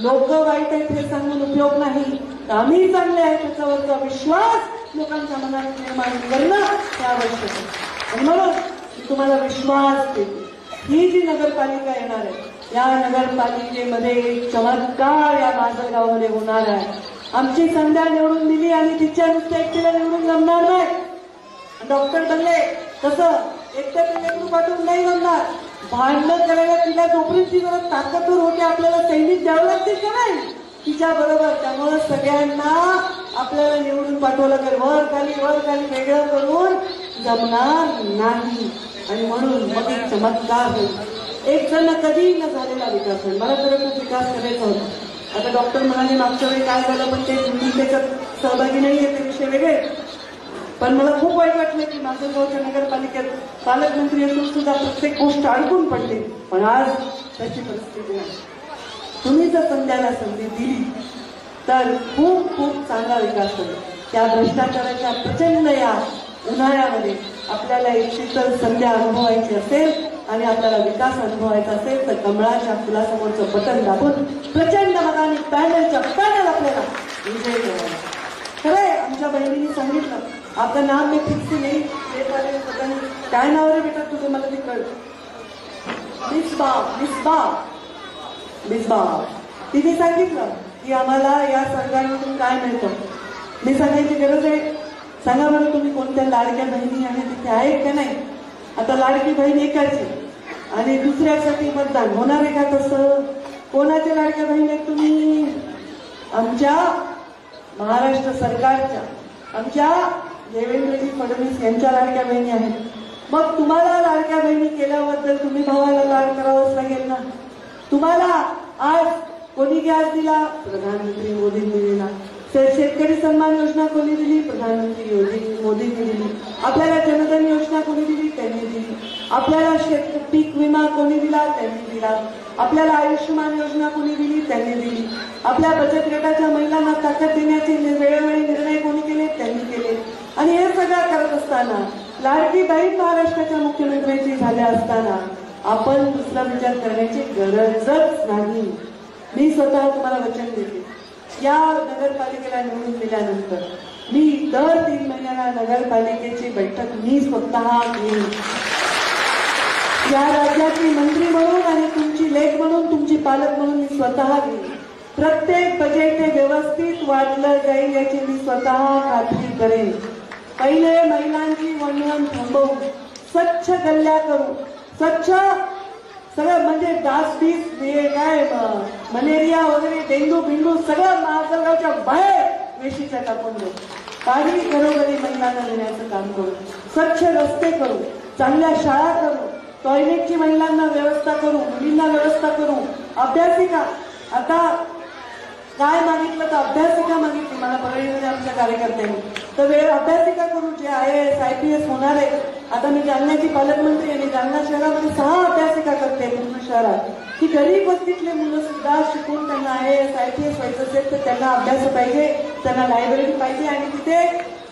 लोक वाईट आहेत हे सांगून उपयोग नाही, आम्ही चांगले आहेत त्याच्यावरचा विश्वास लोकांच्या मनात निर्माण करणं हे आवश्यक आहे. आणि म्हणून मी तुम्हाला विश्वास देते, ही जी नगरपालिका येणार आहे या नगरपालिकेमध्ये एक चमत्कार या माजलगावमध्ये होणार आहे. आमची संध्या निवडून दिली आणि तिच्या नुसत्या एकटीला निवडून जमणार नाही. डॉक्टर बनले तसं एकट्या लेकरू पाठवून नाही जमणार. भांडण करायला तिला जोपर्यंत जरा ताकदवर होते आपल्याला सैनिक द्यावं लागतील का नाही तिच्या बरोबर. त्यामुळे सगळ्यांना आपल्याला निवडून पाठवलं तर वर खाली वेगळं करून जमणार नाही. आणि म्हणून मग एक चमत्कार होईल. एक जण कधी न झालेला विकास होईल. मला खरं खूप विकास करायचा होता. आता डॉक्टर म्हणाले मागच्या वेळी काय झालं पण ते मी त्याच्यात सहभागी नाहीये, ते विषय वेगळे. पण मला खूप वाईट वाटलं की माजलगावच्या नगरपालिकेत पालकमंत्री असून सुद्धा प्रत्येक गोष्ट अडकून पडली. पण आज त्याची परिस्थिती नाही. तुम्ही जर संध्याला संधी दिली तर खूप खूप चांगला विकास होईल. त्या भ्रष्टाचाराच्या प्रचंड या उन्हाळ्यामध्ये आपल्याला एक शीतल संध्या अनुभवायची असेल आणि आपल्याला विकास अनुभवायचा असेल तर कमळाच्या फुलासमोरचं बटन दाबून प्रचंड मताने पॅनलच्या पॅनल आपल्याला विजय करायला. खरंय आमच्या बहिणींनी सांगितलं आपलं नाम मी फिक्स नाही काय नाव रे बेटा तुझं मला ते कळलं. मिसबा तिने सांगितलं की आम्हाला या सरकारमधून काय मिळतं. मी सांगायची गरज आहे. सांगा बरं तुम्ही कोणत्या लाडक्या बहिणी आणि तिथे आहेत का नाही. आता लाडकी बहीण एकाची आणि दुसऱ्यासाठी मतदान होणार आहे का तसं. कोणाच्या लाडक्या बहीण आहेत तुम्ही. आमच्या महाराष्ट्र सरकारच्या आमच्या देवेंद्रजी फडणवीस यांच्या लाडक्या बहिणी आहेत. मग तुम्हाला लाडक्या बहिणी केल्याबद्दल तुम्ही भावाला लाड करावंच लागेल ना. तुम्हाला आज कोणी गॅस दिला प्रधानमंत्री मोदींनी दिला. शेतकरी सन्मान योजना कोणी दिली प्रधानमंत्री मोदींनी दिली. आपल्याला जनधन योजना कोणी दिली त्यांनी दिली. आपल्याला पीक विमा कोणी दिला त्यांनी दिला. आपल्याला आयुष्यमान योजना कोणी दिली त्यांनी दिली. आपल्या बचत गटाच्या महिलांना ताकद देण्याचे वेळोवेळी निर्णय कोणी केले त्यांनी केले. आणि हे सगळं करत असताना लाडकी बहीण महाराष्ट्राच्या मुख्यमंत्र्यांची झाल्या असताना आपण दुसरा विचार करण्याची गरजच नाही. मी स्वतः तुम्हाला वचन देते या नगरपालिकेला निवडून दिल्यानंतर मी दर 3 महिन्याला नगरपालिकेची बैठक मी स्वतः घेईन. या राज्याची मंत्री म्हणून आणि तुमची लेख म्हणून तुमची पालक म्हणून मी स्वतः घेईन. प्रत्येक बजेट हे व्यवस्थित वाटलं जाईल याची मी स्वतः खात्री करेन. पहिले महिलांची वणवण थांबवून स्वच्छ गल्ल्या करू. स्वच्छ सगळं म्हणजे डास-बीस काय मलेरिया वगैरे डेंग्यू बिंडू सगळं माजलगावच्या बाहेर वेशीच्या टाकून देऊ. पाणी घरोघरी महिलांना देण्याचं काम करू. स्वच्छ रस्ते करू. चांगल्या शाळा करू. टॉयलेटची महिलांना व्यवस्था करू. मुलींना व्यवस्था करू. अभ्यासिका आता काय मागितलं तर अभ्यासिका मागितली मला परळीमध्ये आमच्या कार्यकर्त्यांनी तर वेळ अभ्यासिका करू. जे IAS IPS होणार आहे. आता मी जालन्याची पालकमंत्री आणि जालना शहरामध्ये 6 अभ्यासिका करते पूर्ण शहरात की गरीब वस्तीतले मुलं सुद्धा शिकून त्यांना IAS IPS व्हायचं असेल तर त्यांना अभ्यास पाहिजे, त्यांना लायब्ररी पाहिजे आणि तिथे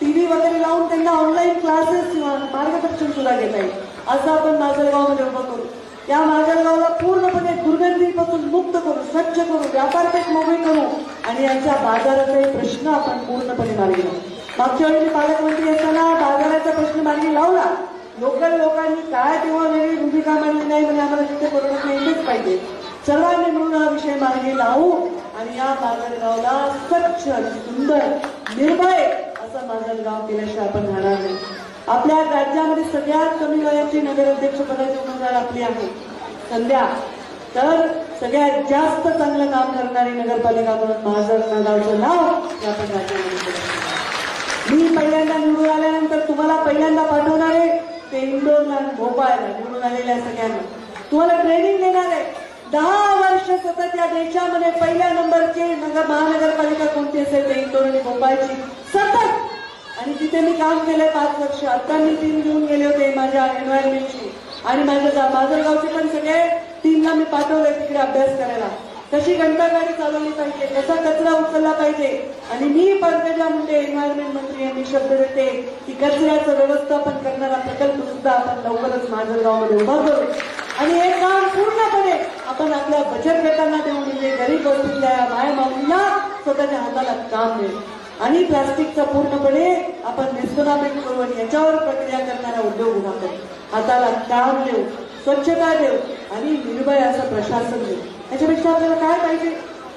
TV वगैरे लावून त्यांना ऑनलाईन क्लासेस किंवा मार्गदर्शन सुद्धा घेता येईल. असं आपण माजलगावमध्ये उभं करू. या माजलगावला पूर्णपणे दुर्गंधीपासून मुक्त करू. स्वच्छ करू. व्यापारपेठ मोकळी करू आणि यांच्या बाजाराचाही प्रश्न आपण पूर्णपणे मार्गी लावू. मागच्या वेळी पालकमंत्री असताना बाजाराचा प्रश्न मार्गी लावला. लोकल लोकांनी काय तेव्हा वेगळी भूमिका मांडली नाही म्हणजे आम्हाला तिथे परवडत येतेच पाहिजे. सर्वांनी मिळून हा विषय मार्गी लावू आणि या माजलगावला स्वच्छ सुंदर निर्भय असं माजलगाव केल्याशिवाय आपण राहणार नाही. आपल्या राज्यामध्ये सगळ्यात कमी वयाची नगराध्यक्ष पदाची उमेदवार आपली आहे संध्या. तर सगळ्यात जास्त चांगलं काम करणारी नगरपालिका म्हणून माजलगावचं नाव या आपण राज्यामध्ये. मी पहिल्यांदा निवडून आल्यानंतर तुम्हाला पहिल्यांदा पाठवणार आहे ते इंदोरला भोपाळला निवडून आलेल्या सगळ्यांना तुम्हाला ट्रेनिंग देणार आहे. 10 वर्ष सतत या देशामध्ये पहिल्या नंबरची महानगरपालिका कोणती असेल ते इंदोर आणि भोपाळची सतत. आणि तिथे मी काम केलंय 5 वर्ष. आता मी टीम घेऊन गेले होते माझ्या एन्व्हायरमेंटची आणि माझ्या माजलगावचे पण सगळे टीमला मी पाठवलंय तिकडे अभ्यास करायला. कशी घंटागाडी चालवली पाहिजे, कसा कचरा उचलला पाहिजे. आणि मी पंकजा मुंडे एन्व्हायरमेंट मंत्री यांनी शब्द देते की कचऱ्याचं व्यवस्थापन करणारा प्रकल्प सुद्धा आपण लवकरच माजलगावमध्ये उभा करू. आणि हे काम पूर्णपणे आपण आपल्या बचत गटांना देऊन म्हणजे गरीब वस्तीतल्या माया माऊलीला स्वतःच्या हाताला काम मिळेल आणि प्लास्टिकचा पूर्णपणे आपण निष्पनापैकी करू आणि याच्यावर प्रक्रिया करणारा उद्योग उभा करू. हाताला काम देऊ, स्वच्छता देऊ आणि निर्भय असं प्रशासन देऊ. याच्यापेक्षा आपल्याला काय पाहिजे?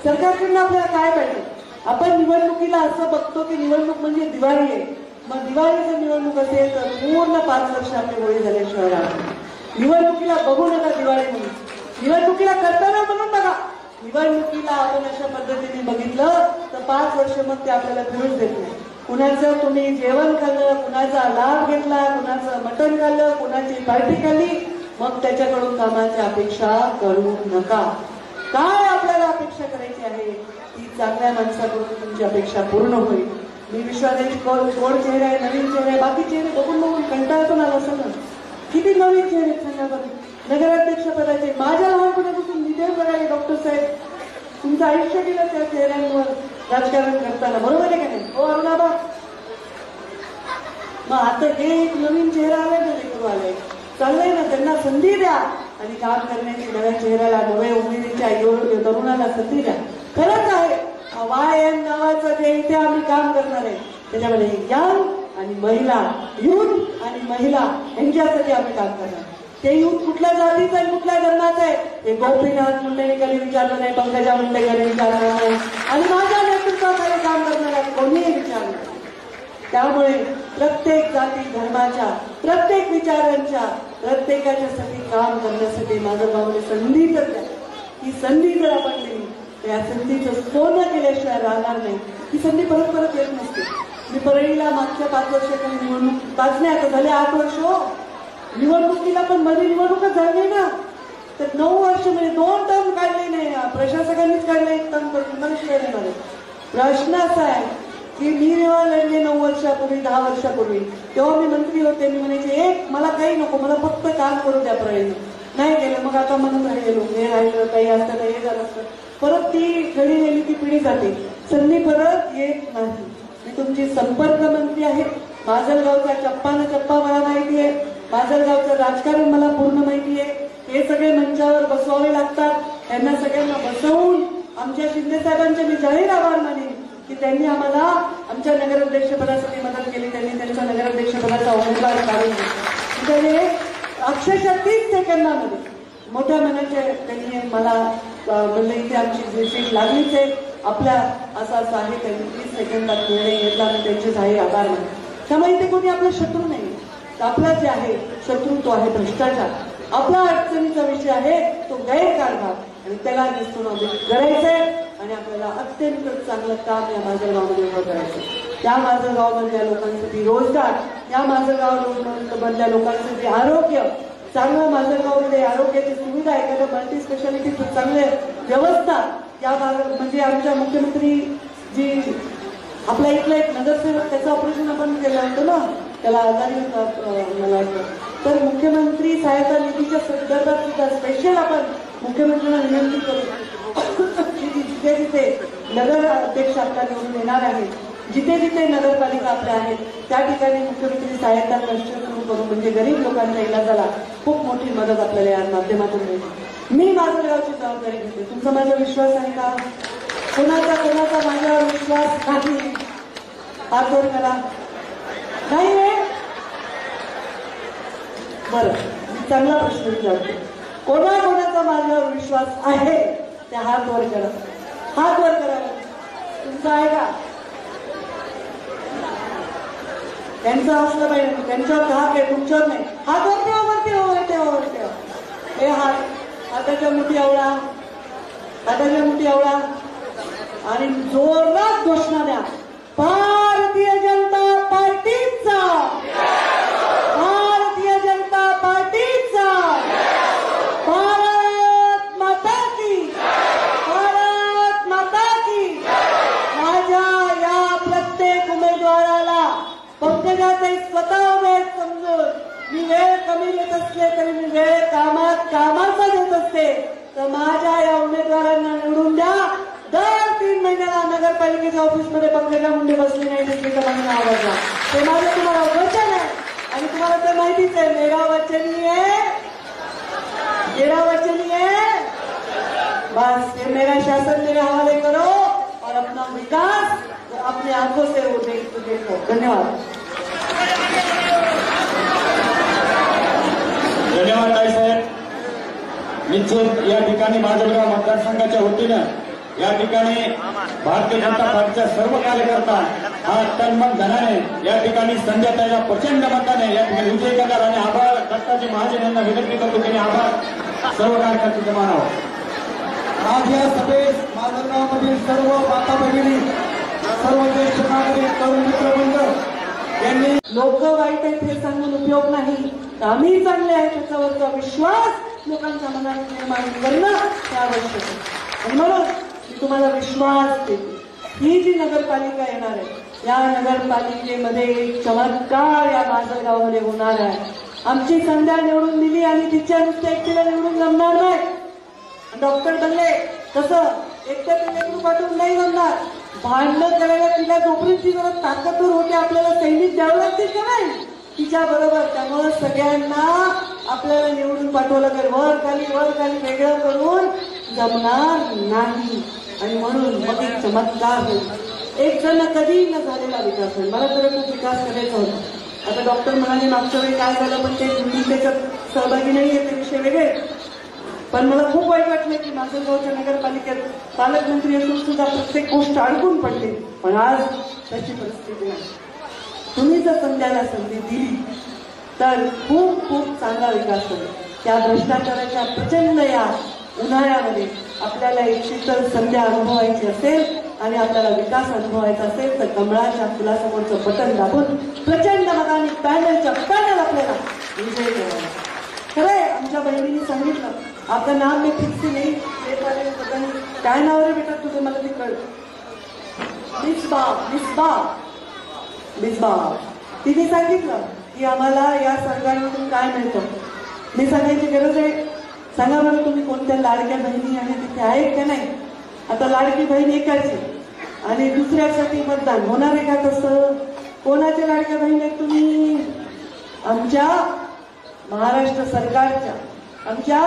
सरकारकडनं आपल्याला काय पाहिजे? आपण निवडणुकीला असं बघतो की निवडणूक म्हणजे दिवाळी आहे. मग दिवाळीचं निवडणूक असेल तर पूर्ण 5 वर्ष आपले होळी झाल्याशिवाय राहणार. निवडणुकीला बघू नका दिवाळी म्हणून, निवडणुकीला कर्तव्य म्हणून बघा. निवडणुकीला आपण अशा पद्धतीने बघितलं तर 5 वर्ष मग ते आपल्याला फिरूच देत नाही. कुणाचं तुम्ही जेवण खाल्लं, कुणाचा लाभ घेतला, कुणाचं मटण खाल्लं, कुणाची पार्टी खाल्ली, मग त्याच्याकडून कामाची अपेक्षा करू नका. काय आपल्याला अपेक्षा करायची आहे ती चांगल्या माणसाकडून तुमची अपेक्षा पूर्ण होईल. मी विश्वासाची गोड चेहरा आहे, नवीन चेहरा आहे, बाकी चेहरे बघून बघून कंटाळतो ना सगळं. किती नवीन चेहरे सांगा बरं. नगराध्यक्ष पदाचे माझ्या लहानपणापासून निधन करायला डॉक्टर साहेब तुमचं आयुष्य गेलं त्या चेहऱ्यांवर राजकारण करताना, बरोबर आहे का नाही? हो अरुणाबा. मग आता हे एक नवीन चेहरा आलाय ना, लेकरू आलाय, चाललंय ना, त्यांना संधी द्या आणि काम करण्याची नव्या चेहऱ्याला, नव्या उमेदीच्या तरुणाला संधी द्या. खरंच आहे YM नावाचं जे इथे आम्ही काम करणार आहे त्याच्यामध्ये यंग आणि महिला, युथ आणि महिला यांच्यासाठी आम्ही काम करणार. ते युथ कुठल्या जातीचं आहे, कुठल्या धर्माचं आहे हे गोपीनाथ मुंडेने कधी विचारलं नाही, पंकजा मुंडेकडे विचारलं नाही आणि माझ्या नेतृत्वाखाली काम करणाऱ्या कोणीही विचारलं नाही. त्यामुळे प्रत्येक जाती धर्माच्या, प्रत्येक विचारांच्या, प्रत्येकाच्यासाठी काम करण्यासाठी माझं गावाने संधी तर द्या. ही संधी जर आपण दिली त्या संधीचं सोनं केल्याशिवाय राहणार नाही. ही संधी परत परत येत नसते. मी परळीला मागच्या 5 वर्षाखाली निवडणूक 5 नाही आता झाले 8 वर्ष हो. निवडणुकीला पण मध्ये निवडणूकच झाली ना, तर 9 वर्ष म्हणजे 2 टर्म काढले नाही. प्रशासकांनीच काढले 1 टर्म करून मला शिवाय देणार आहे. प्रश्न असा आहे की मी जेव्हा लढले 9 वर्षापूर्वी 10 वर्षापूर्वी तेव्हा मी मंत्री होते. मी म्हणायचे एक मला काही नको, मला फक्त काम करू द्या परळीनं. नाही केलं मग आता म्हणून राहिलो हे राहिलं काही असतं काही हे झालं असतं. परत ती घडी गेली ती पिढी जाते, संधी परत येत नाही. मी तुमची संपर्क मंत्री आहे. माजलगावचा चप्पा न चप्पा मला माहिती आहे. माजलगावचं राजकारण मला पूर्ण माहिती आहे. हे सगळे मंचावर बसवावे लागतात. त्यांना सगळ्यांना बसवून आमच्या शिंदे साहेबांचे मी जाहीर आभार मानेन की त्यांनी आम्हाला आमच्या नगराध्यक्षपदासाठी मदत केली. त्यांनी त्यांच्या नगराध्यक्षपदाचा उमेदवार काढून दिला. हे अक्षरशः 30 सेकंदामध्ये मोठ्या मनाचे त्यांनी मला म्हणलं इथे आमची सीट लागलीच आहे आपल्या असं असं आहे. त्यांनी 30 सेकंदात निर्णय घेतला आणि त्यांचे जाहीर आभार मानले. त्यामुळे इथे कोणी आपला शत्रू नाही. आपला जे आहे शत्रू तो आहे भ्रष्टाचार. आपला अडचणीचा विषय आहे तो गैरकारभार आणि त्याला निस्तुनाबूत करायचंय आणि आपल्याला अत्यंत चांगलं काम या माजलगावमध्ये उभं करायचं. त्या माजलगावमधल्या लोकांसाठी रोजगार, या माजलगावमधल्या लोकांसाठी आरोग्य, चांगलं माजलगावमध्ये आरोग्याची सुविधा, एखाद्या मल्टी स्पेशालिटी चांगले व्यवस्था या भागात. म्हणजे आमच्या मुख्यमंत्री जी आपला इथला एक नगरसेवक त्याचं ऑपरेशन आपण केलं होतं ना, त्याला आजारी होता मला वाटतं. तर मुख्यमंत्री सहायता निधीच्या संदर्भात सुद्धा स्पेशल आपण मुख्यमंत्र्यांना विनंती करू की जिथे जिथे नगर अध्यक्ष आपला निवडून येणार आहे, जिथे जिथे नगरपालिका आपल्या आहेत त्या ठिकाणी मुख्यमंत्री सहायता ट्रस्ट सुरू करू म्हणजे गरीब लोकांच्या इलाजाला खूप मोठी मदत आपल्याला या माध्यमातून मिळते. मी माजलगावची जबाबदारी घेते. तुमचा माझा विश्वास आहे का? कोणाचा माझ्यावर विश्वास नाही? हात वर करा. नाही आहे? बरं, मी चांगला प्रश्न विचारतो. कोणाचा माझ्यावर विश्वास आहे त्या हात वर करा. हात वर करा. तुमचा आहे का? त्यांचं असलं पाहिजे, त्यांच्यावर धाक आहे, तुमच्यावर नाही. हात वर ठेवा, वर ठेवा. हे हाताच्या मुठी आवळा, हाताच्या मुठी आवळा आणि जोरात घोषणा द्या. भारतीय जनता पार्टीचा, भारतीय जनता पार्टीचा, भारत माता की, भारत माता की. माझ्या या प्रत्येक उमेदवाराला पंकजाताई स्वतः वेळ समजून मी वेळ कमी देत असले तरी मी वेळ कामाचा देत असते. तर माझ्या या उमेदवारांना निवडून द्या. दर 3 महिन्याला नगरपालिकेच्या ऑफिसमध्ये पंकजा मुंडे बसली नाही दिसली तर मला नाव वाजला. ते माझं तुम्हाला वचन आहे आणि तुम्हाला तर माहितीच आहे. मेरा वचन ही आहे मेरा वचन ये है, बस ये मेरा शासन मेरे हवाले करो और अपना विकास अपनी आंखों से वो देखो। धन्यवाद। धन्यवाद ताई साहेब। निश्चित या ठिकाणी माजलगाव मतदारसंघाच्या वतीनं या ठिकाणी भारतीय जनता पार्टीच्या सर्व कार्यकर्ता हा तन मन धनाने या ठिकाणी संध्याताईला प्रचंड मताने या ठिकाणी विजय करणार आणि आभार दत्ताजी महाजन यांना विनंती करतो त्यांनी आभार सर्व कार्यकर्त्यांचे मानावं। आज या सभेस माजलगावमधील सर्व माता भगिनी, सर्व ज्येष्ठ नागरिक, तरुण मित्रवृंद यांनी लोक वाईट आहेत हे सांगून उपयोग नाही, आम्ही चांगले आहे त्याच्यावरचा विश्वास लोकांच्या मनात निर्माण करणं हे आवश्यक आहे। आणि म्हणून मी तुम्हाला विश्वास देते, ही जी नगरपालिका येणार आहे या नगरपालिकेमध्ये एक चमत्कार या माजलगावमध्ये होणार आहे। आमची संध्या निवडून दिली आणि तिच्या नुसत्या एकटीला निवडून जमणार नाही। डॉक्टर बनले तसं एकट्या लेकरू पाठवून नाही जमणार, भांडण करायला तिला जोपर्यंत जरा ताकदवर होते आपल्याला सैनिक द्यावं लागतील का नाही तिच्या बरोबर। त्यामुळे सगळ्यांना आपल्याला निवडून पाठवलं तर वर खाली वेगळं करून जमणार नाही। आणि म्हणून मग एक चमत्कार होईल, एक जण कधी न झालेला विकास होईल। मला तर खूप विकास करायचा होता। आता डॉक्टर म्हणाले मागच्या वेळी काय झालं पण ते मी त्याच्यात सहभागी नाही आहे, ते विषय वेगळे। पण मला खूप वाईट वाटलं की माजलगावच्या नगरपालिकेत पालकमंत्री असून सुद्धा प्रत्येक गोष्ट अडकून पडली, पण आज त्याची परिस्थिती नाही। तुम्ही जर संध्याला संधी दिली तर खूप खूप चांगला विकास होईल। त्या भ्रष्टाचाराच्या प्रचंड या उन्हाळ्यामध्ये आपल्याला एक शीतल संध्या अनुभवायची असेल आणि आपल्याला विकास अनुभवायचा असेल तर कमळाच्या फुलासमोरचं बटन दाबून प्रचंड मताने पॅनलच्या पॅनल आपल्याला विजय करावा। खरंय आमच्या बहिणींनी सांगितलं आपलं नाम मी फिक्स नाही काय नाव रे बेटा तुझं मला ते कळ मिसबा तिने सांगितलं की आम्हाला या सरकारमधून काय मिळतं। मी सांगायची गरज आहे, सांगा बरं तुम्ही कोणत्या लाडक्या बहिणी आणि तिथे आहेत का नाही। आता लाडकी बहीण एकाची आणि दुसऱ्यासाठी मतदान होणार आहे का तसं? कोणाच्या लाडक्या बहीण आहेत तुम्ही? आमच्या महाराष्ट्र सरकारच्या, आमच्या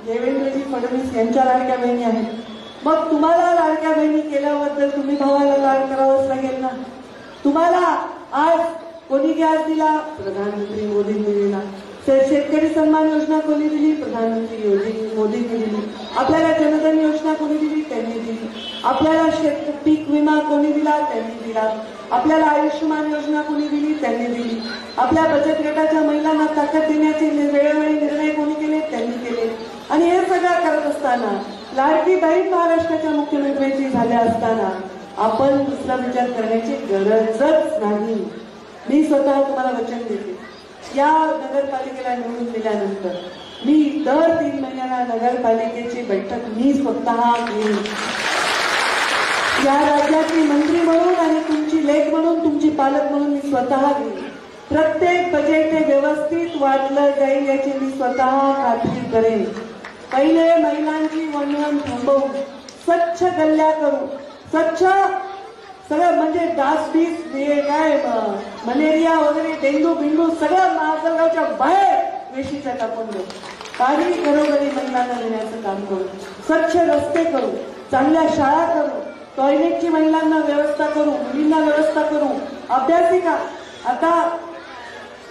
देवेंद्रजी फडणवीस यांच्या लाडक्या बहिणी आहेत। मग तुम्हाला लाडक्या बहिणी केल्याबद्दल तुम्ही भावाला लाड करावंच लागेल ना। तुम्हाला आज कोणी गॅस दिला? प्रधानमंत्री मोदींनी दिला। शेतकरी सन्मान योजना कोणी दिली? प्रधानमंत्री मोदींनी दिली। आपल्याला जनधन योजना कोणी दिली? त्यांनी दिली। आपल्याला पीक विमा कोणी दिला? त्यांनी दिला। आपल्याला आयुष्यमान योजना कोणी दिली? त्यांनी दिली। आपल्या बचत गटाच्या महिलांना ताकद देण्याचे वेळोवेळी निर्णय कोणी केले? त्यांनी केले। आणि हे सगळं करत असताना लाडकी बहीण महाराष्ट्राच्या मुख्यमंत्र्यांची झाल्या असताना आपण दुसरा विचार करण्याची गरजच नाही। मी स्वतः तुम्हाला वचन देते, या नगरपालिकेला निवडून दिल्यानंतर मी दर 3 महिन्याला नगरपालिकेची बैठक मी स्वतः घेईन। या राज्याची मंत्री म्हणून आणि तुमची लेख म्हणून, तुमची पालक म्हणून मी स्वतः घेईन। प्रत्येक बजेट हे व्यवस्थित वाटलं जाईल याची मी स्वतः खात्री करेन। पहिले महिलांची वणवण थांबवून स्वच्छ गल्ल्या करू, स्वच्छ सगळं म्हणजे डासबीस काय मलेरिया वगैरे डेंग्यू बिंडू सगळं माजलगावच्या बाहेर वेशीच्या टाकून देऊ। पाणी घरोघरी महिलांना देण्याचं काम करू, स्वच्छ रस्ते करू, चांगल्या शाळा करू, टॉयलेटची महिलांना व्यवस्था करू, मुलींना व्यवस्था करू। अभ्यासिका आता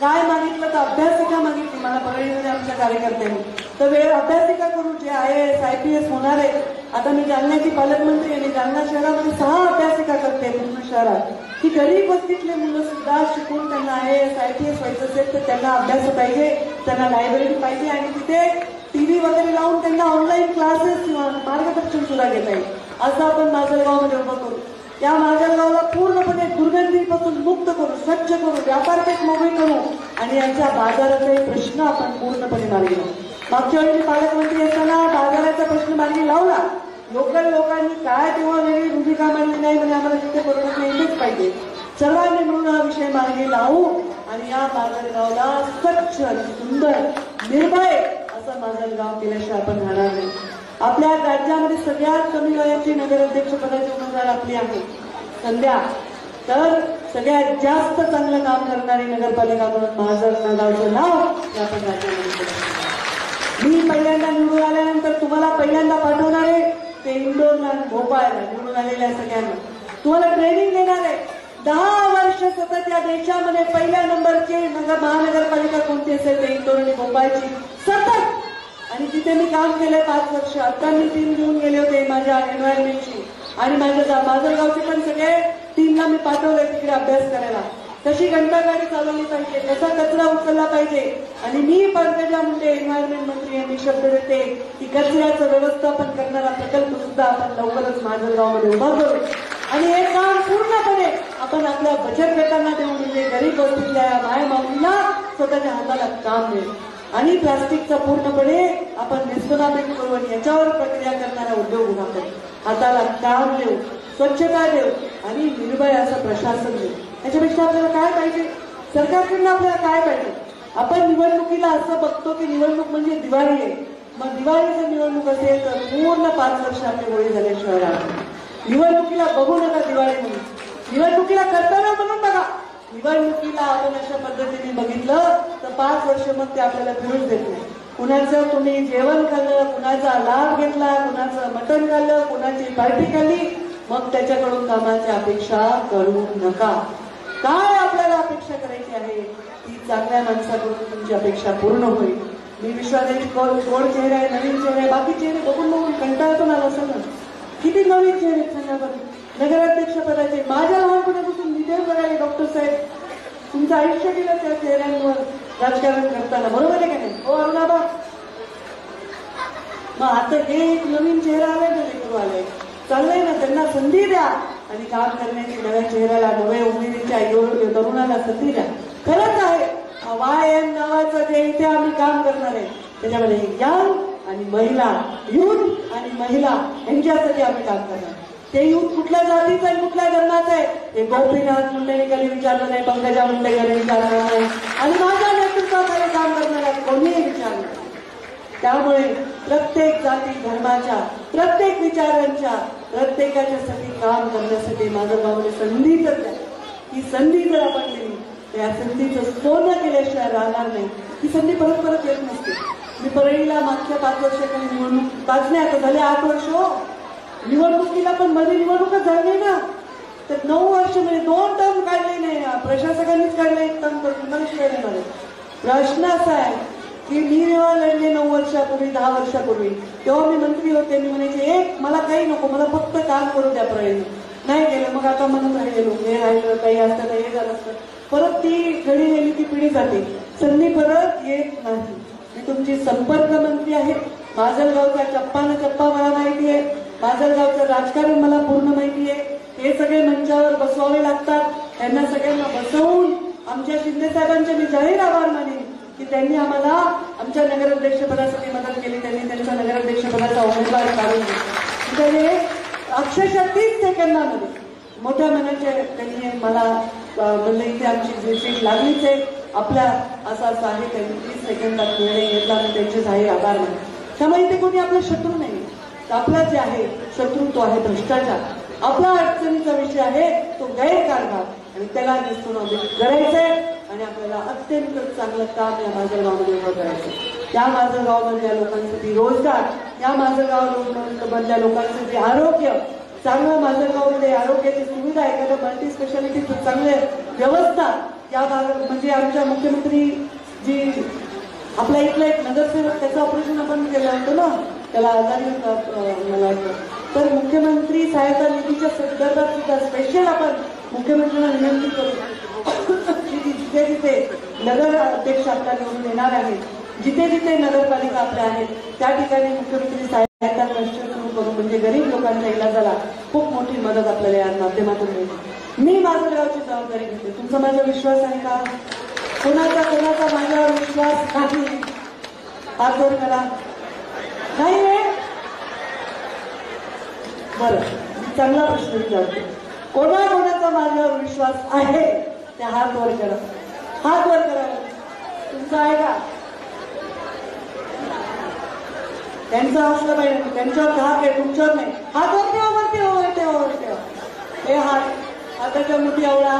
काय मागितलं तर अभ्यासिका मागितली मला परळीमध्ये आमच्या कार्यकर्त्यांनी, तर वेळ अभ्यासिका करू जे IAS IPS होणार आहे। आता मी जालन्याची पालकमंत्री आणि जालना शहरामध्ये 6 अभ्यासिका करते पूर्ण शहरात, की गरीब वस्तीतले मुलं सुद्धा शिकून त्यांना IAS IPS व्हायचं असेल तर त्यांना अभ्यास पाहिजे, त्यांना लायब्ररी पाहिजे आणि तिथे TV वगैरे लावून त्यांना ऑनलाईन क्लासेस मार्गदर्शन सुद्धा घेता येईल। असं आपण माजलगावमध्ये उभं करू। या माजलगावला पूर्णपणे दुर्गंधीपासून मुक्त करू, स्वच्छ करू, व्यापारपेठ मोकळी करू आणि यांच्या बाजाराचे प्रश्न आपण पूर्णपणे मार्गी लावू। मागच्या वेळी पालकमंत्री असताना बाजाराचा प्रश्न मार्गी लावला, लोकल लोकांनी काय तेव्हा वेगळी भूमिका मांडली नाही म्हणजे आम्हाला तिथे परवडत येतेच पाहिजे। सर्वांनी मिळून हा विषय मार्गी लावू आणि या माजलगावला स्वच्छ सुंदर निर्भय असं माजलगाव केल्याशिवाय आपण राहणार नाही। आपल्या राज्यामध्ये सगळ्यात कमी वयाची नगराध्यक्ष पदाची उमेदवार आपली आहे संध्या, तर सगळ्यात जास्त चांगलं काम करणारी नगरपालिका म्हणून माजलगावचं नाव या आपण राज्यामध्ये मी पहिल्यांदा निवडून आल्यानंतर तुम्हाला पहिल्यांदा पाठवणार आहे ते इंदोरला भोपाळला निवडून आलेल्या सगळ्यांना तुम्हाला ट्रेनिंग देणार आहे. 10 वर्ष सतत या देशामध्ये पहिल्या नंबरची महानगरपालिका कोणती असेल ते इंदोर आणि भोपाळची सतत. आणि तिथे मी काम केलंय 5 वर्ष. आता मी टीम घेऊन गेले होते माझ्या एन्व्हायरमेंटची आणि माजलगावचे पण सगळे टीमला मी पाठवलंय तिकडे अभ्यास करायला. कशी घंटागाडी चालवली पाहिजे, कसा कचरा उचलला पाहिजे. आणि मी पंकजा मुंडे एन्व्हायरमेंट मंत्री यांनी शब्द देते की कचऱ्याचं व्यवस्थापन करणारा प्रकल्प सुद्धा आपण लवकरच माजलगावमध्ये उभा करू. आणि हे काम पूर्णपणे आपण आपल्या बचत गटांना देऊन म्हणजे गरीब वस्तीतल्या माय माऊलीला स्वतःच्या हाताला काम देऊ. आणि प्लास्टिकचा पूर्णपणे आपण निष्पनापीठ करू आणि याच्यावर प्रक्रिया करणारा उद्योग उभा करू. हाताला काम देऊ, स्वच्छता देऊ आणि निर्भय असं प्रशासन देऊ. याच्यापेक्षा आपल्याला काय पाहिजे? सरकारकडनं आपल्याला काय पाहिजे? आपण निवडणुकीला असं बघतो की निवडणूक म्हणजे दिवाळी आहे. मग दिवाळी जर निवडणूक असेल तर पूर्ण 5 वर्ष आपले होळी झाल्याशिवाय राहणार. निवडणुकीला बघू नका दिवाळी म्हणून, निवडणुकीला कर्तव्य म्हणून बघा. निवडणुकीला आपण अशा पद्धतीने बघितलं तर 5 वर्ष मग ते आपल्याला फिरूच देत नाही. कुणाचं तुम्ही जेवण खाल्लं, कुणाचा लाभ घेतला, कुणाचं मटण खाल्लं, कुणाची पार्टी खाल्ली, मग त्याच्याकडून कामाची अपेक्षा करू नका. काय आपल्याला अपेक्षा करायची आहे ती चांगल्या माणसाकडून तुमची अपेक्षा पूर्ण होईल. मी विश्वासाची गोड चेहरा आहे, नवीन चेहरा आहे, बाकी चेहरे बघून बघून कंटाळतो ना असं. किती नवीन चेहरे सांगा बरं. नगराध्यक्ष पदाचे माझ्या लहानपणापासून निधन बघायला डॉक्टर साहेब तुमचं आयुष्य गेलं त्या चेहऱ्यांवर राजकारण करताना, बरोबर आहे का नाही? हो अरुणाबा. मग आता हे एक नवीन चेहरा आलाय ना, लेकरू आलाय, चाललंय ना, त्यांना संधी द्या आणि काम करण्याची नव्या चेहऱ्याला, नव्या उमेदीच्या तरुणाला संधी द्या. खरंच आहे YM नावाचं जे इथे आम्ही काम करणार आहे त्याच्यामध्ये यंग आणि महिला, युथ आणि महिला यांच्यासाठी आम्ही काम करणार. ते युथ कुठल्या जातीचं आहे, कुठल्या धर्माचं आहे हे गोपीनाथ मुंडेने कधी विचारलं नाही, पंकजा मुंडे कधी विचारलं नाही आणि माझ्या नेतृत्वाखाली काम करणाऱ्या कोणीही विचारलं नाही. त्यामुळे प्रत्येक जाती धर्माच्या, प्रत्येक विचारांच्या, प्रत्येकाच्यासाठी काम करण्यासाठी माजलगावमध्ये संधी तर द्या. ही संधी जर आपण दिली तर या संधीचं सोनं केल्याशिवाय राहणार नाही. ही संधी परत परत येत नसते. मी परळीला मागच्या 5 वर्षाखाली निवडणूक 5 नाही आता झाले 8 वर्ष हो. निवडणुकीला पण मध्ये निवडणूकच झाली ना, तर 9 वर्ष म्हणजे 2 टर्म काढले नाही. प्रशासकांनीच काढले 1 टर्म, तर तुम्हाला शिवाय देणार आहे. प्रश्न असा आहे की मी जेव्हा लढले 9 वर्षापूर्वी 10 वर्षापूर्वी तेव्हा मी मंत्री होते. मी म्हणायचे एक मला काही नको, मला फक्त काम करू द्या प्रळीने. नाही गेलं मग आता म्हणत राहिले लोक हे राहिलं काही असतं तर हे झालं असतं. परत ती घडी गेली ती पिढी जाते, संधी परत येत नाही. मी तुमची संपर्क मंत्री आहे. माजलगावचा चप्पा न चप्पा मला माहिती आहे, माजलगावचं राजकारण मला पूर्ण माहिती आहे. हे सगळे मंचावर बसवावे लागतात. त्यांना सगळ्यांना बसवून आमच्या शिंदे साहेबांचे मी जाहीर आभार मानेन की त्यांनी आम्हाला आमच्या नगराध्यक्षपदासाठी मदत केली. त्यांनी त्यांच्या नगराध्यक्षपदाचा उमेदवार काढून दिला. तर हे अक्षरशः 30 सेकंदामध्ये मोठ्या मनाचे त्यांनी मला म्हणलं इथे आमची सीट लागलीच आहे आपल्या असं असं आहे. त्यांनी 30 सेकंदात निर्णय घेतला आणि त्यांचे जाहीर आभार मानले. त्यामुळे इथे कोणी आपला शत्रू नाही. आपला जे आहे शत्रू तो आहे भ्रष्टाचार. आपला अडचणीचा विषय आहे तो गैरकारभार आणि त्याला निस्तुनाबूत करायचंय आणि आपल्याला अत्यंत चांगलं काम या माजलगावमध्ये उभं करायचं. या माजलगावमधल्या लोकांसाठी रोजगार, या माजलगावमधल्या लोकांसाठी आरोग्य, चांगलं माजलगावमध्ये आरोग्याची सुविधा, एखादं मल्टी स्पेशालिटीची चांगली व्यवस्था या भागात. म्हणजे आमच्या मुख्यमंत्री जी आपला इथला एक नगरसेवक त्याचं ऑपरेशन आपण केलं होतं ना, त्याला आजारी होता मला वाटतं. तर मुख्यमंत्री सहायता निधीच्या संदर्भात सुद्धा स्पेशल आपण मुख्यमंत्र्यांना विनंती करू की जिथे जिथे नगर अध्यक्ष आपल्या निवडून येणार आहेत, जिथे जिथे नगरपालिका आपल्या आहेत त्या ठिकाणी मुख्यमंत्री सहायता ट्रस्ट सुरू करू. म्हणजे गरीब लोकांच्या इलाजाला खूप मोठी मदत आपल्याला या माध्यमातून मिळते. मी माजलगावची जबाबदारी घेते. तुमचा माझा विश्वास आहे का? कोणाचा माझ्यावर विश्वास नाही? हात वर करा. नाही आहे? बरं, चांगला प्रश्न विचारतो. कोणाचा माझ्यावर विश्वास आहे त्या हात वर करा. हात वर करा. तुमचा आहे का? त्यांचा असलं पाहिजे, त्यांच्यावर धाक आहे, तुमच्यावर नाही. हात वर ठेवा, वर ठेवा, वर ठेवा, वर ठेवा. हे हाताच्या मुठी आवळा,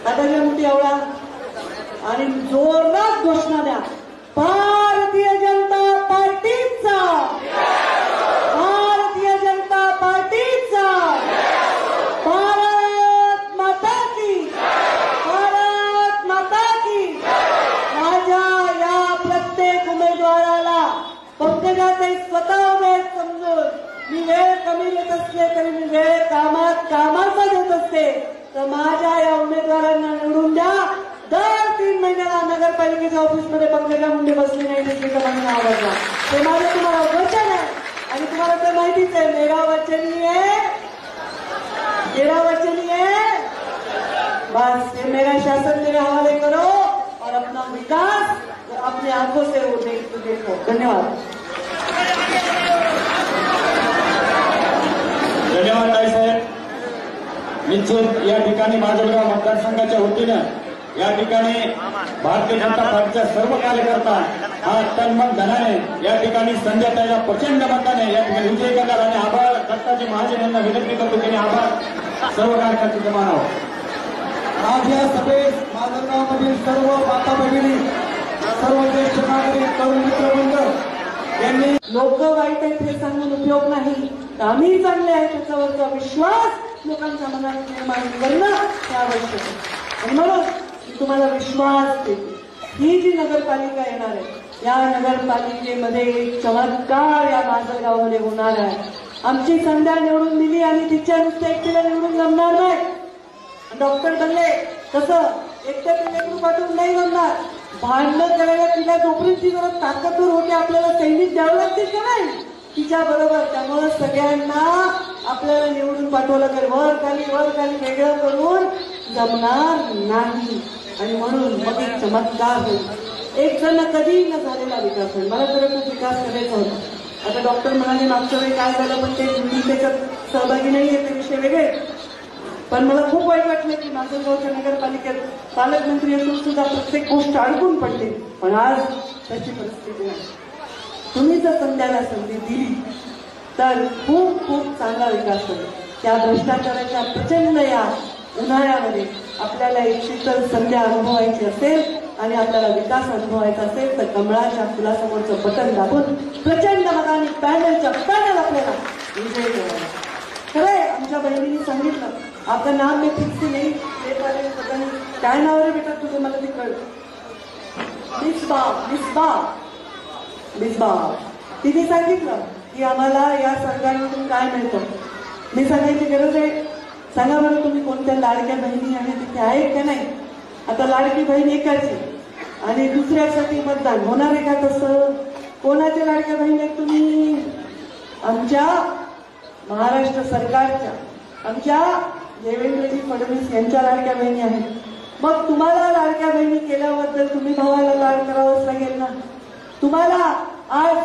हाताच्या मुठी आवळा आणि जोरात घोषणा द्या, भारतीय जनता तर माझ्या या उमेदवारांना निवडून द्या. दर 3 महिन्याला नगरपालिकेच्या ऑफिसमध्ये पंकजा मुंडे बसली नाही त्याची मला आवडला. ते माझं तुम्हाला वचन आहे आणि तुम्हाला तर माहितीच आहे मेरा वचन ही है, मेरा वचन ही है. बस ये मेरा शासन मेरे हवाले करो और अपना विकास अपने आंखों से वो देखो. धन्यवाद. धन्यवाद ताईसाहेब. निश्चित या ठिकाणी माजलगाव मतदारसंघाच्या वतीनं या ठिकाणी भारतीय जनता पार्टीचा सर्व कार्यकर्ता हा तन्मन धनाने या ठिकाणी संध्याताईला प्रचंड मताने या ठिकाणी विजय करणार आणि आभार दत्ताजी महाजन यांना विनंती करतो त्यांनी आभार सर्व कार्यकर्त्यांचे मानावं. आज या सभेस माजलगावमधील सर्व माता भगिनी, सर्व ज्येष्ठ नागरिक, तरुण मित्रवृंद यांनी लोक वाईट आहेत हे सांगून उपयोग नाही. आम्ही चांगले आहे त्याच्यावरचा विश्वास लोकांच्या मनात निर्माण करणं हे आवश्यक आहे. आणि म्हणून मी तुम्हाला विश्वास देते ही जी नगरपालिका येणार आहे या नगरपालिकेमध्ये एक चमत्कार या माजलगावमध्ये होणार आहे. आमची संध्या निवडून दिली आणि तिच्या नुसत्या एकटीला निवडून जमणार नाही. डॉक्टर बनले तसं एकट्या लेकरू पाठवून नाही जमणार. भांडण करायला तिला जोपर्यंत जरा ताकदवर होते आपल्याला सैनिक द्यावं लागतील का नाही तिच्या बरोबर. त्यामुळे सगळ्यांना आपल्याला निवडून पाठवलं लागेल. वर खाली वेगळं करून जमणार नाही. आणि म्हणून मग एक चमत्कार होईल. एक जण कधीही न झालेला विकास होईल. मला तर खूप विकास करायचा होता. आता डॉक्टर म्हणाले मागच्या वेळी काय झालं पण ते मी त्याच्यात सहभागी नाहीये ते विषय वेगळे. पण मला खूप वाईट वाटलं की माजलगावच्या नगरपालिकेत पालकमंत्री असून सुद्धा प्रत्येक गोष्ट अडकून पडली. पण आज तशी परिस्थिती नाही. तुम्ही जर संध्याला संधी दिली तर खूप खूप चांगला विकास होईल. त्या भ्रष्टाचाराच्या प्रचंड या उन्हाळ्यामध्ये आपल्याला एक शीतल संध्या अनुभवायची असेल आणि आपल्याला विकास अनुभवायचा असेल तर कमळाच्या फुलासमोरचं बटन दाबून प्रचंड मताने पॅनल आपल्याला विजय करावा. खरंय आमच्या बहिणींनी सांगितलं आपलं नाम मी फिक्स नाही ते पता काय नाव रे बेटा तुझं मला ते कळलं. मिसबा तिने सांगितलं की आम्हाला या सरकारमधून काय मिळतं. मी सांगायची गरज आहे. सांगा बरं तुम्ही कोणत्या लाडक्या बहिणी आणि तिथे आहेत का नाही. आता लाडकी बहीण एकाची आणि दुसऱ्यासाठी मतदान होणार आहे का तसं. कोणाच्या लाडक्या बहीण आहेत तुम्ही. आमच्या महाराष्ट्र सरकारच्या आमच्या देवेंद्रजी फडणवीस यांच्या लाडक्या बहिणी आहेत. मग तुम्हाला लाडक्या बहिणी केल्याबद्दल तुम्ही भावाला लाड करावंच लागेल ना. तुम्हाला आज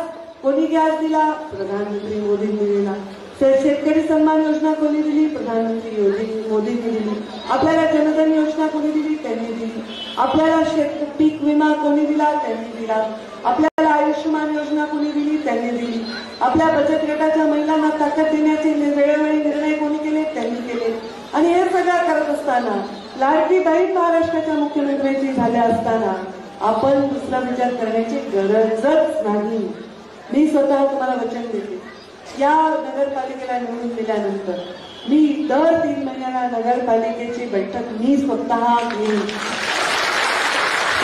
कोणी गॅस दिला प्रधानमंत्री मोदींनी दिला. शेतकरी सन्मान योजना कोणी दिली प्रधानमंत्री मोदींनी दिली. आपल्याला जनधन योजना कोणी दिली त्यांनी दिली. आपल्याला पीक विमा कोणी दिला त्यांनी दिला. आपल्याला आयुष्यमान योजना कोणी दिली त्यांनी दिली. आपल्या बचत गटाच्या महिलांना ताकद देण्याचे वेळोवेळी निर्णय कोणी केले त्यांनी केले. आणि हे सगळं करत असताना लाडकी बहीण महाराष्ट्राच्या मुख्यमंत्र्यांची झाल्या असताना आपण दुसरा विचार करण्याची गरजच नाही. मी स्वतः तुम्हाला वचन देते या नगरपालिकेला निवडून दिल्यानंतर मी दर 3 महिन्याला नगरपालिकेची बैठक मी स्वतः घेईन.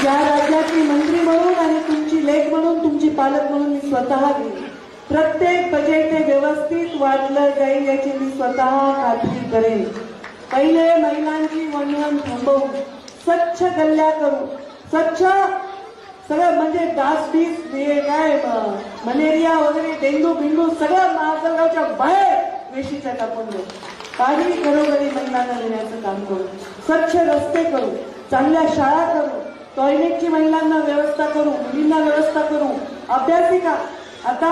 या राज्याची मंत्री म्हणून आणि तुमची लेख म्हणून तुमची पालक म्हणून मी स्वतः घेईन. प्रत्येक बजेट हे व्यवस्थित वाटलं जाईल याची मी स्वतः खात्री करेन. पहिले महिलांची वणवण थांबवून स्वच्छ गल्ल्या करू. स्वच्छ सगळं म्हणजे डास बीस काय मलेरिया वगैरे डेंग्यू बिंदू सगळं माजलगावच्या बाहेर वेशीच्या टाकून देऊ. पाणी घरोघरी महिलांना देण्याचं काम करू. स्वच्छ रस्ते करू. चांगल्या शाळा करू. टॉयलेटची महिलांना व्यवस्था करू. मुलींना व्यवस्था करू. अभ्यासिका आता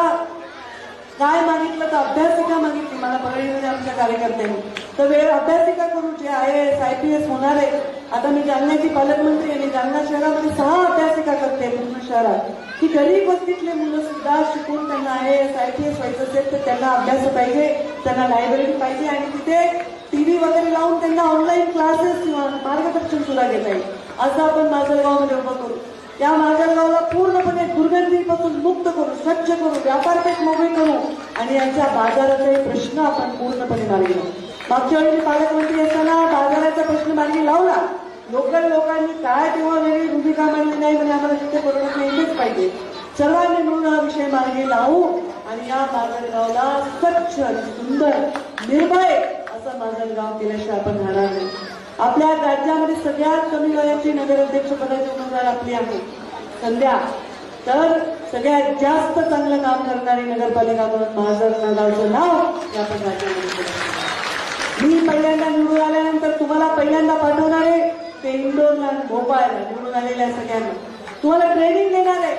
काय मागितलं तर अभ्यासिका मागितली मला परळीमध्ये आमच्या कार्यकर्त्यांनी तर वेळ अभ्यासिका करू. जे IAS IPS होणार आहे. आता मी जालन्याची पालकमंत्री आणि जालना शहरामध्ये 6 अभ्यासिका करते पूर्ण शहरात की गरीब वस्तीतले मुलं सुद्धा शिकून त्यांना IAS IPS व्हायचं असेल तर त्यांना अभ्यास पाहिजे. त्यांना लायब्ररी पाहिजे आणि तिथे TV वगैरे लावून त्यांना ऑनलाईन क्लासेस किंवा मार्गदर्शन सुद्धा घेता येईल. असं आपण माजलगावमध्ये उभं करू. या माजलगावला पूर्णपणे दुर्गंधीपासून मुक्त करू. स्वच्छ करू. व्यापारपेठ मोकळी करू आणि यांच्या बाजाराचे प्रश्न आपण पूर्णपणे मार्गी लावू. मागच्या वेळी पालकमंत्री असताना बाजाराचा प्रश्न मार्गी लावला. लोकल लोकांनी काय तेव्हा वेगळी भूमिका मांडली नाही म्हणजे आम्हाला जिथे परवडत नाही इथेच पाहिजे. सर्वांनी मिळून हा विषय मार्गी लावू आणि या माजलगावला स्वच्छ सुंदर निर्भय असं माजलगाव केल्याशिवाय आपण राहणार नाही. आपल्या राज्यामध्ये सगळ्यात कमी वयाची नगराध्यक्ष पदाची उमेदवार आपली आहे संध्या. तर सगळ्यात जास्त चांगलं काम करणारी नगरपालिका म्हणून महाजन गावचं नाव या आपण राज्यामध्ये. मी पहिल्यांदा निवडून आल्यानंतर तुम्हाला पहिल्यांदा पाठवणारे ते इंदोरला भोपाळला निवडून आलेल्या सगळ्यांना तुम्हाला ट्रेनिंग देणार आहे.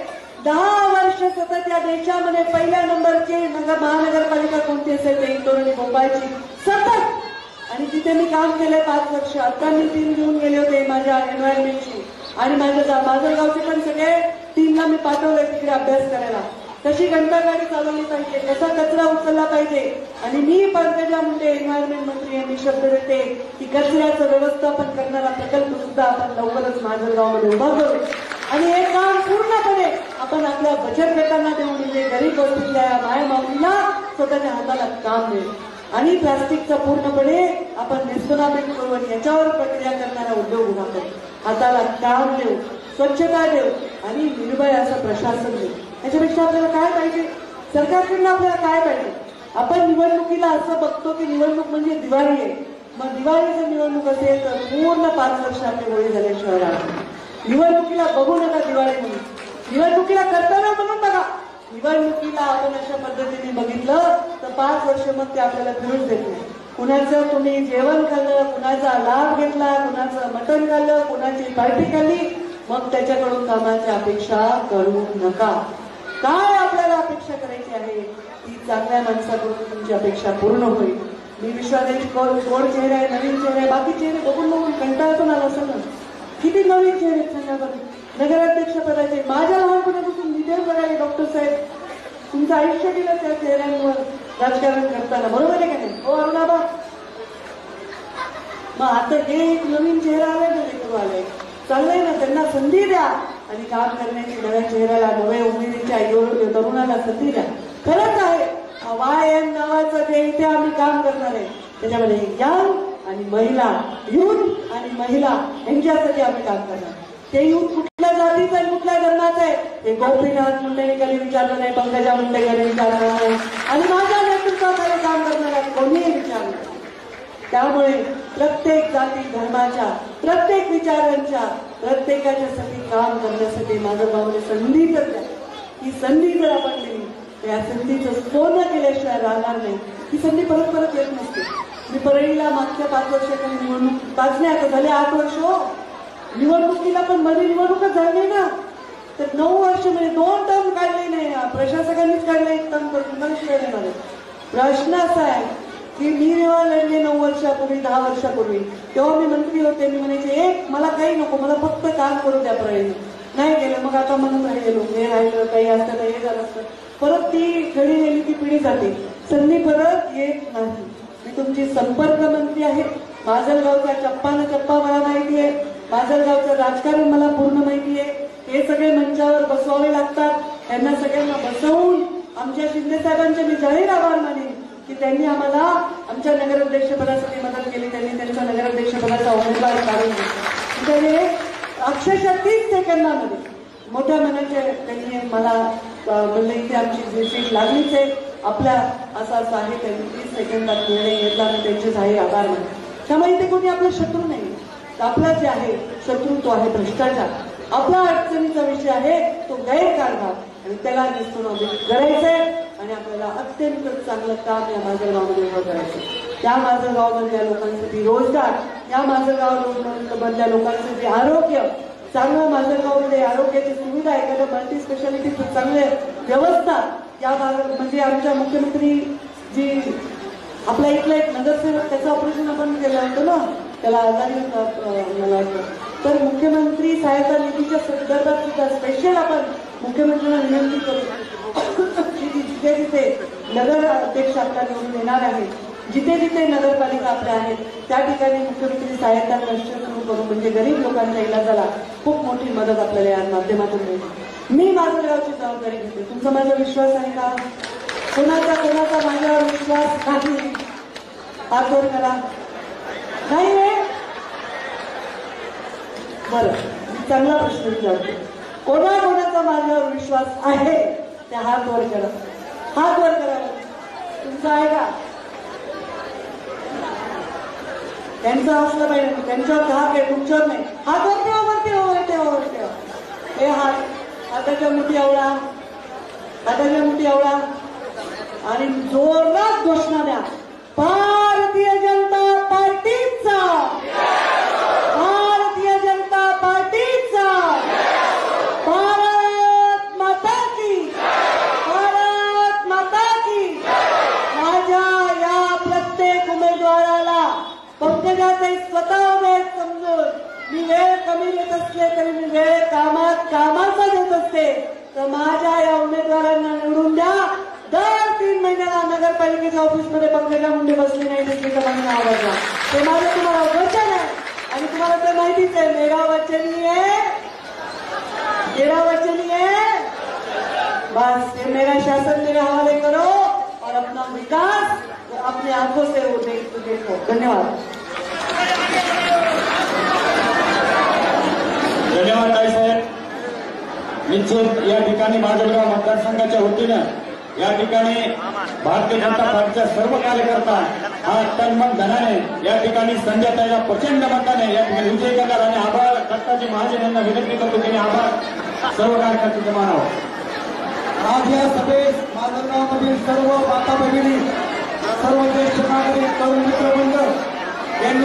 10 वर्ष सतत या देशामध्ये पहिल्या नंबरची महानगरपालिका कोणती असेल ते इंदोर आणि भोपाळची सतत. आणि तिथे मी काम केलंय 5 वर्ष. आता मी टीम घेऊन गेले होते माझ्या एन्व्हायरमेंटची आणि माझं गावचे पण सगळे टीमला मी पाठवलंय तिकडे अभ्यास करायला. कशी घंटागाडी चालवली पाहिजे, कसा कचरा उचलला पाहिजे. आणि मी पंकजा मुंडे एन्व्हायरमेंट मंत्री यांनी शब्द देते की कचऱ्याचं व्यवस्थापन करणारा प्रकल्प सुद्धा आपण लवकरच माझं गावामध्ये उभा करू. आणि हे काम पूर्णपणे आपण आपल्या बचत गटांना देऊन म्हणजे गरीब वस्तीतल्या माया माऊलीला स्वतःच्या हाताला काम देऊ. आणि प्लास्टिकचा पूर्णपणे आपण निस्तनाबूत करू आणि याच्यावर प्रक्रिया करणारा उद्योग उभा करू. हाताला काम देऊ, स्वच्छता देऊ आणि निर्भय असं प्रशासन देऊ. याच्यापेक्षा आपल्याला काय पाहिजे, सरकारकडनं आपल्याला काय पाहिजे. आपण निवडणुकीला असं बघतो की निवडणूक म्हणजे दिवाळी आहे. मग दिवाळी जर निवडणूक असेल तर पूर्ण 5 वर्ष आपले होळी झाल्याशिवाय राहणार. निवडणुकीला बघू नका दिवाळी म्हणून, निवडणुकीला कर्तव्य म्हणून बघा. निवडणुकीला आपण अशा पद्धतीने बघितलं तर 5 वर्ष मग ते आपल्याला फिरून देत नाही. कुणाचं तुम्ही जेवण खाल्लं, कुणाचा लाभ घेतला, कुणाचं मटण खाल्लं, कुणाची पार्टी खाल्ली, मग त्याच्याकडून कामाची अपेक्षा करू नका. काय आपल्याला अपेक्षा करायची आहे ती चांगल्या माणसाकडून तुमची अपेक्षा पूर्ण होईल. मी विश्वासाची गोड चेहरा आहे, नवीन चेहरा आहे, बाकी चेहरे बघून बघून कंटाळून आला असेल ना. किती नवीन चेहरे सांगा बरं. नगराध्यक्ष पदाचे माझ्या लहानपणापासून निधन बघायला डॉक्टर साहेब तुमचं आयुष्य दिलं त्या चेहऱ्यांवर राजकारण करताना, बरोबर आहे का नाही हो अरुणाबा. मग आता हे एक नवीन चेहरा आलाय ना, लेकरू आलाय, चाललंय ना, त्यांना संधी द्या आणि काम करण्याची नव्या चेहऱ्याला नव्या उमेदीच्या तरुणाला संधी द्या. खरंच आहे YM नावाचं जे इथे आम्ही काम करणार आहे त्याच्यामध्ये यंग आणि महिला, युथ आणि महिला यांच्यासाठी आम्ही काम करणार. ते युथ कुठल्या जातीचं आहे, कुठल्या धर्माचं आहे हे गोपीनाथ मुंडेने कधी विचारलं नाही, पंकजा मुंडे कधी विचारलं नाही आणि माझ्या नेतृत्वाखाली काम करणाऱ्या कोणीही विचारलं नाही. त्यामुळे प्रत्येक जाती धर्माच्या, प्रत्येक विचारांच्या, प्रत्येकाच्यासाठी काम करण्यासाठी माझं गावाने संधी तर द्या. ही संधी जर आपण दिली तर या संधीचं सोनं केल्याशिवाय राहणार नाही. ही संधी परत परत येत नसते. मी परळीला मागच्या 5 वर्षाखाली निवडणूक 5 नाही आता झाले 8 वर्ष हो निवडणुकीला, पण मध्ये निवडणूकच झाली ना. तर 9 वर्ष म्हणजे 2 टर्म काढले नाही, प्रशासकांनीच काढले 1 टर्म करून मला शिवाय देणार. प्रश्न असा आहे की मी जेव्हा लढले 9 वर्षापूर्वी 10 वर्षापूर्वी तेव्हा मी मंत्री होते. मी म्हणायचे एक मला काही नको, मला फक्त काम करू द्या परळीने. नाही गेलं मग आता म्हणून राहिलेलो, हे राहिलं काही असतं तर हे झालं असतं. परत ती घडी गेली ती पिढी जाते, संधी परत येत नाही. मी तुमची संपर्क मंत्री आहे. माजलगावचा चप्पा न चप्पा मला माहिती आहे, माजलगावचं राजकारण मला पूर्ण माहिती आहे. हे सगळे मंचावर बसवावे लागतात. त्यांना सगळ्यांना बसवून आमच्या शिंदे साहेबांचे मी जाहीर आभार मानेन की त्यांनी आम्हाला आमच्या नगराध्यक्षपदासाठी मदत केली. त्यांनी त्यांच्या नगराध्यक्षपदाचा उमेदवार काढून दिला. अक्षरशः 30 सेकंदामध्ये मोठ्या मनाचे त्यांनी मला म्हणलं इथे आमची सीट लागलीच आहे आपल्या असं असं आहे. त्यांनी 30 सेकंदात निर्णय घेतला आणि त्यांचे जाहीर आभार मानले. त्यामुळे इथे कोणी आपला शत्रू नाही. आपला जे आहे शत्रू तो आहे भ्रष्टाचार. आपला अडचणीचा विषय आहे तो गैरकारभार आणि त्याला निस्तनाबूत करायचंय आणि आपल्याला अत्यंत चांगलं काम या माजलगावमध्ये उभं करायचं. या माजलगावमधल्या लोकांसाठी रोजगार, या माजलगावमधल्या लोकांसाठी आरोग्य, चांगलं माजलगावमध्ये आरोग्याची सुविधा, एखादं मल्टी स्पेशालिटी चांगले व्यवस्था या भागात. म्हणजे आमच्या मुख्यमंत्री जी आपल्या इथला एक नगरसेवक त्याचं ऑपरेशन आपण केलं होतं ना, त्याला आजारी होता मला वाटतं. तर मुख्यमंत्री सहायता निधीच्या संदर्भात सुद्धा स्पेशल आपण मुख्यमंत्र्यांना विनंती करू की जिथे जिथे नगर अध्यक्ष आपला निवडून येणार आहे, जिथे जिथे नगरपालिका आपल्या आहेत त्या ठिकाणी मुख्यमंत्री सहायता ट्रस्ट सुरू करू. म्हणजे गरीब लोकांच्या इलाजाला खूप मोठी मदत आपल्याला या माध्यमातून मिळते. मी माजलगावची जबाबदारी घेते. तुमचा माझा विश्वास आहे का? कोणाचा माझ्यावर विश्वास नाही? हात वर करा. नाही आहे बरं, चांगला प्रश्न विचारतो. कोणाचा माझ्यावर विश्वास आहे त्या हात वर करा. हात वर करा. तुमचा आहे का? त्यांचं असलं पाहिजे, त्यांच्यावर धाक आहे, तुमच्यावर नाही. हात वरती हे हाताच्या मुठी एवढा, हाताच्या मुठी एवढा आणि जोरात घोषणा द्या, भारतीय जनता पार्टीचा, भारतीय जनता पार्टीचा, भारत माता की, भारत माता की. माझ्या या प्रत्येक उमेदवाराला पंकजाताई स्वतः वेळ समजून मी वेळ कमी देत असले तरी मी वेळ कामाचा देत असते, तर माझ्या या उमेदवारांना निवडून द्या. दर 3 महिन्याला नगरपालिकेच्या ऑफिसमध्ये पंकजा मुंडे बसली नाही दिसली तर मला आवडला. ते माझं तुम्हाला वचन आहे आणि तुम्हाला ते माहितीच आहे. मेरा वचनी है, मेरा वचनी है. बस ये मेरा शासन मेरे हवाले करो और अपना विकास अपने आंखों से वो देखो. धन्यवाद. धन्यवाद ताईसाहेब. निश्चित या ठिकाणी माजलगाव मतदारसंघाच्या वतीनं या ठिकाणी भारतीय जनता पार्टीच्या सर्व कार्यकर्ता हा तनमन धनाने या ठिकाणी संजयताईला प्रचंड मताने या ठिकाणी विजय करणार आणि आभार दत्ताजी महाजन यांना विनंती करतो त्यांनी आभार सर्व कार्यकर्त्यांचे मानावं. आज या सभेस माजलगावमधील सर्व माता भगिनी, सर्व ज्येष्ठ नागरिक, तरुण मित्रमंडळ यांनी